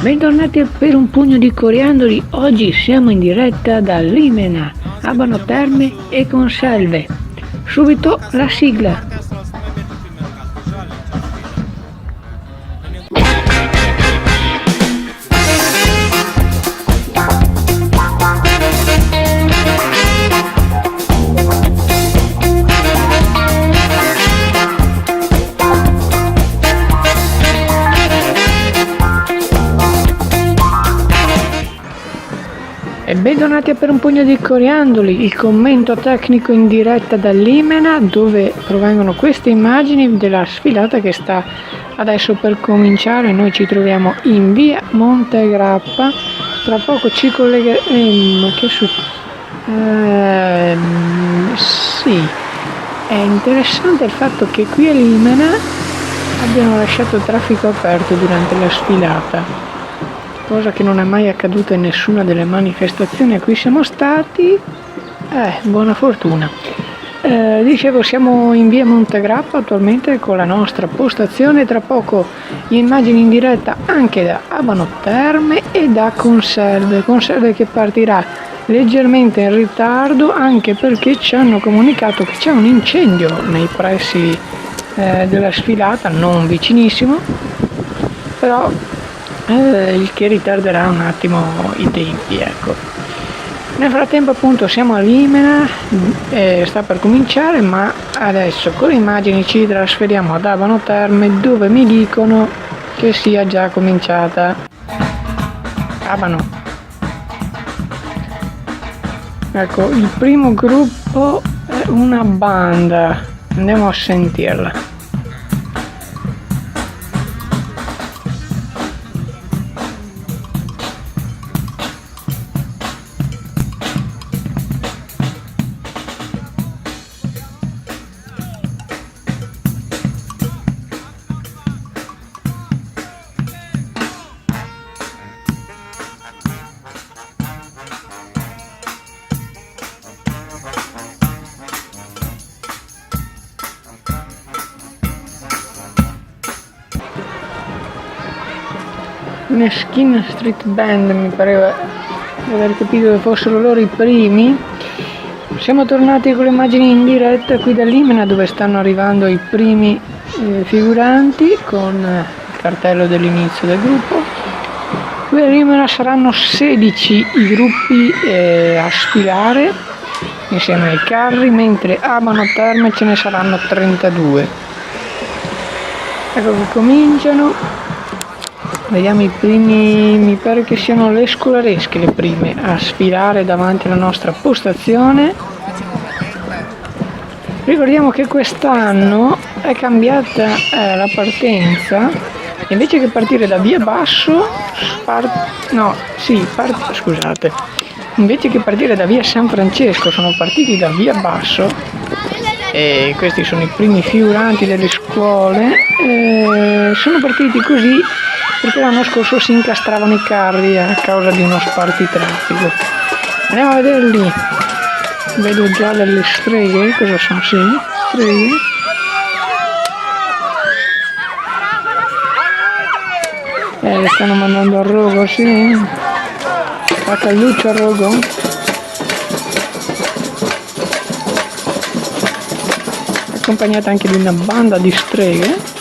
Bentornati per un pugno di coriandoli. Oggi siamo in diretta da Limena, Abano Terme e Conselve. Subito la sigla. E bentornati per un pugno di coriandoli, il commento tecnico in diretta da Limena, dove provengono queste immagini della sfilata che sta adesso per cominciare. Noi ci troviamo in via Montegrappa, tra poco ci collegheremo. Sì, è interessante il fatto che qui a Limena abbiano lasciato il traffico aperto durante la sfilata, cosa che non è mai accaduta in nessuna delle manifestazioni a cui siamo stati. Buona fortuna. Dicevo, siamo in via Montegrappa attualmente con la nostra postazione, tra poco immagini in diretta anche da Abano Terme e da Conselve che partirà leggermente in ritardo, anche perché ci hanno comunicato che c'è un incendio nei pressi della sfilata, non vicinissimo, però il che ritarderà un attimo i tempi, ecco. Nel frattempo appunto siamo a Limena, sta per cominciare, ma adesso con le immagini ci trasferiamo ad Abano Terme, dove mi dicono che sia già cominciata. Abano. Ecco, il primo gruppo è una banda, andiamo a sentirla. Una Skin Street Band, mi pareva di aver capito che fossero loro i primi. Siamo tornati con le immagini in diretta qui da Limena, dove stanno arrivando i primi figuranti con il cartello dell'inizio del gruppo. Qui a Limena saranno 16 i gruppi a sfilare insieme ai carri, mentre a Abano Terme ce ne saranno 32. Ecco che cominciano. Vediamo i primi, mi pare che siano le scolaresche le prime a sfilare davanti alla nostra postazione. Ricordiamo che quest'anno è cambiata la partenza, invece che partire da via Basso, invece che partire da via San Francesco sono partiti da via Basso, e questi sono i primi figuranti delle scuole. Sono partiti così perché l'anno scorso si incastravano i carri a causa di uno spartitraffico. Andiamo a vederli. Vedo già delle streghe. Cosa sono? Sì, streghe. Le stanno mandando a rogo, sì. A Cagliuccio a rogo. Accompagnata anche di una banda di streghe.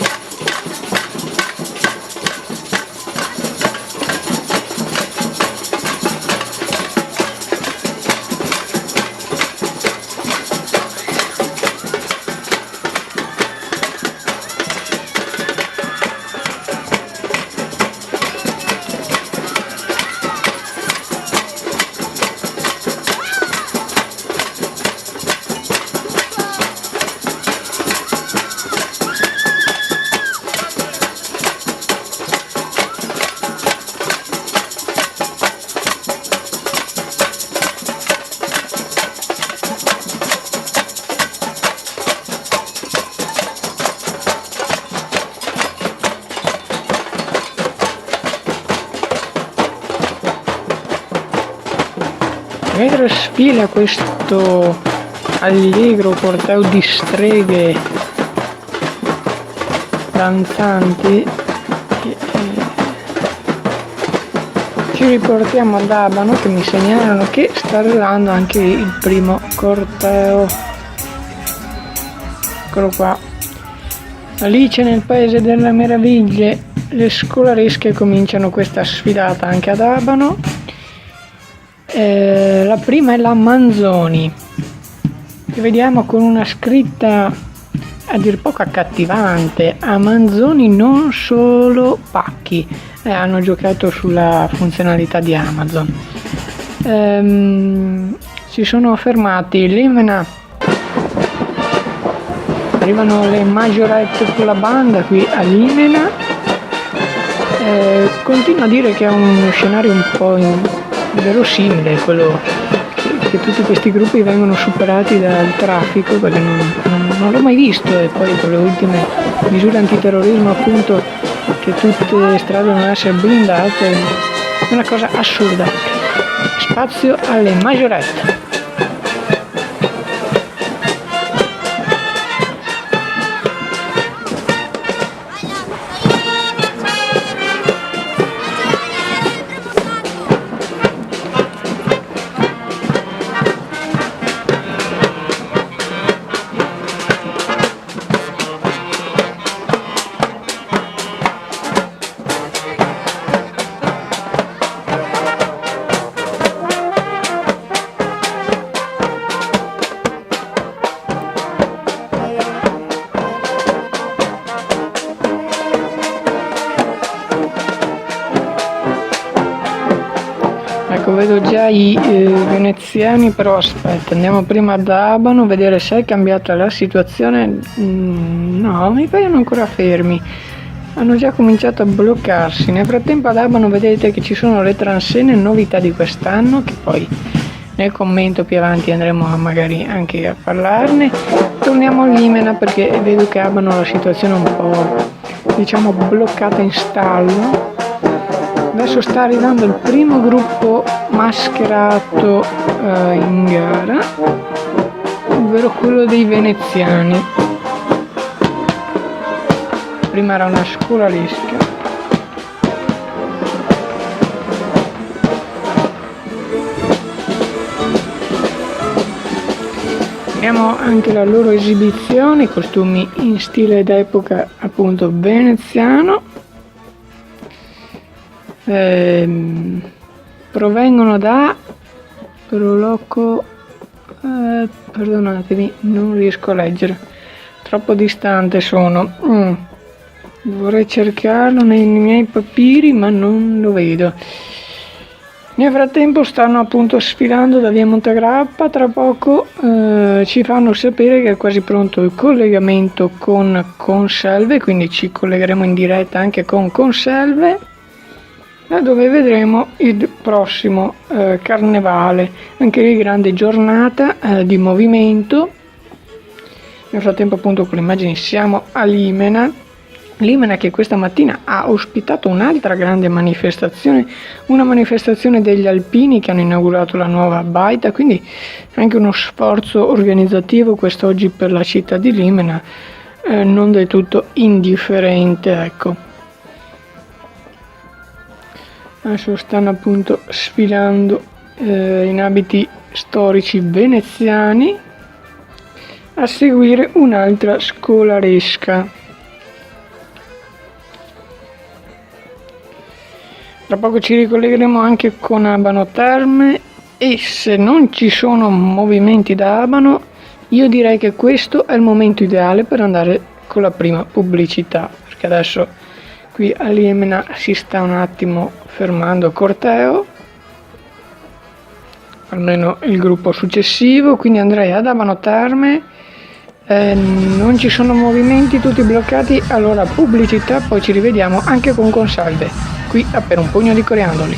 Mentre sfila questo allegro corteo di streghe danzanti, Ci riportiamo ad Abano, che mi segnalano che sta arrivando anche il primo corteo. Eccolo qua. Alice nel Paese delle Meraviglie. Le scolaresche cominciano questa sfilata anche ad Abano. La prima è la Manzoni, che vediamo con una scritta a dir poco accattivante: a Manzoni non solo pacchi. Hanno giocato sulla funzionalità di Amazon. Si sono fermati Limena, arrivano le Majorette con la banda qui a Limena. Continuo a dire che è uno scenario un po' verosimile, quello che tutti questi gruppi vengono superati dal traffico, perché non l'ho mai visto, e poi con le ultime misure antiterrorismo, appunto, che tutte le strade devono essere blindate, è una cosa assurda. Spazio alle Majorette. Ecco, vedo già i veneziani, però aspetta, andiamo prima ad Abano, vedere se è cambiata la situazione. No, mi paiono ancora fermi, hanno già cominciato a bloccarsi. Nel frattempo ad Abano vedete che ci sono le transenne, novità di quest'anno, che poi nel commento più avanti andremo magari anche a parlarne. Torniamo a Limena, perché vedo che Abano la situazione è un po', diciamo, bloccata in stallo. Adesso sta arrivando il primo gruppo mascherato in gara, ovvero quello dei veneziani. Prima era una scolaresca. Vediamo anche la loro esibizione, costumi in stile d'epoca, appunto, veneziano. Provengono da Proloco, perdonatemi, non riesco a leggere, troppo distante sono. Vorrei cercarlo nei miei papiri, ma non lo vedo. Nel frattempo stanno appunto sfilando da via Montegrappa. Tra poco ci fanno sapere che è quasi pronto il collegamento con Conselve, quindi ci collegheremo in diretta anche con Conselve, da dove vedremo il prossimo carnevale. Anche lì grande giornata di movimento. Nel frattempo, appunto, con le immagini siamo a Limena, che questa mattina ha ospitato un'altra grande manifestazione, una manifestazione degli alpini che hanno inaugurato la nuova baita, quindi anche uno sforzo organizzativo quest'oggi per la città di Limena, non del tutto indifferente, ecco. Adesso stanno appunto sfilando in abiti storici veneziani, a seguire un'altra scolaresca. Tra poco ci ricollegheremo anche con Abano Terme, e se non ci sono movimenti da Abano, io direi che questo è il momento ideale per andare con la prima pubblicità, perché adesso qui a Limena si sta un attimo fermando il corteo, almeno il gruppo successivo, quindi andrei ad Abano Terme. Non ci sono movimenti, tutti bloccati, allora pubblicità, poi ci rivediamo anche con Consalve qui a Per un pugno di coriandoli.